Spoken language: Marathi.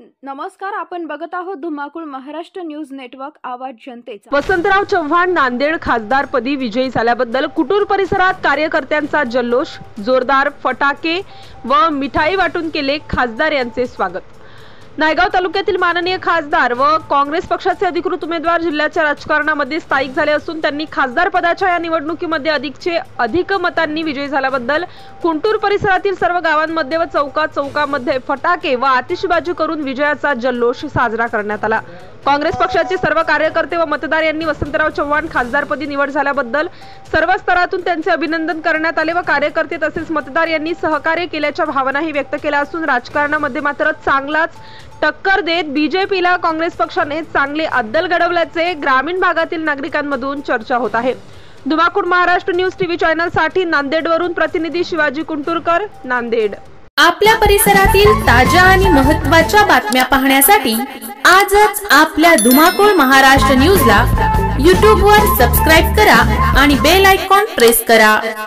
नमस्कार, आपण बघत आहोत धुमाकूळ महाराष्ट्र न्यूज नेटवर्क, आवाज जनतेचा। वसंतराव चव्हाण नांदेड खासदारपदी विजयी झाल्याबद्दल कुटूर परिसरात कार्यकर्त्यांचा जल्लोष, जोरदार फटाके व मिठाई वाटून केले खासदार यांचे स्वागत। नायगाव तालुक्यातील माननीय खासदार व काँग्रेस पक्षाचे अधिकृत उमेदवार जिल्ह्याच्या राजकारणामध्ये स्थायिक झाले असून त्यांनी खासदार पदाच्या या निवडणुकीमध्ये अधिक मतांनी विजयी झाल्याबद्दल कुंटूर परिसरातील सर्व गावांमध्ये व चौकामध्ये फटाके व आतिषबाजी करून विजयाचा जल्लोष साजरा करण्यात आला। काँग्रेस पक्षाचे सर्व कार्यकर्ते व मतदार यांनी वसंतराव चव्हाण खासदारपदी निवड झाल्याबद्दल सर्व स्तरातून त्यांचे अभिनंदन करण्यात आले व कार्यकर्ते तसेच मतदार यांनी सहकार्य केल्याच्या भावनाही व्यक्त केल्या असून राजकारणामध्ये मात्र चांगलाच टक्कर देत बीजेपीला काँग्रेस पक्षाने चांगले अद्दल घडवल्याचे ग्रामीण भागातील नागरिकांमधून चर्चा होत आहे। धुमाकूळ महाराष्ट्र न्यूज टीव्ही चॅनल साठी नांदेडवरून प्रतिनिधी शिवाजी कुंटूरकर, नांदेड। आपल्या परिसरातील ताज्या आणि महत्त्वाच्या बातम्या पाहण्यासाठी आजच आपल्या धुमाकूळ महाराष्ट्र न्यूजला YouTube वर सबस्क्राइब करा आणि बेल आयकॉन प्रेस करा।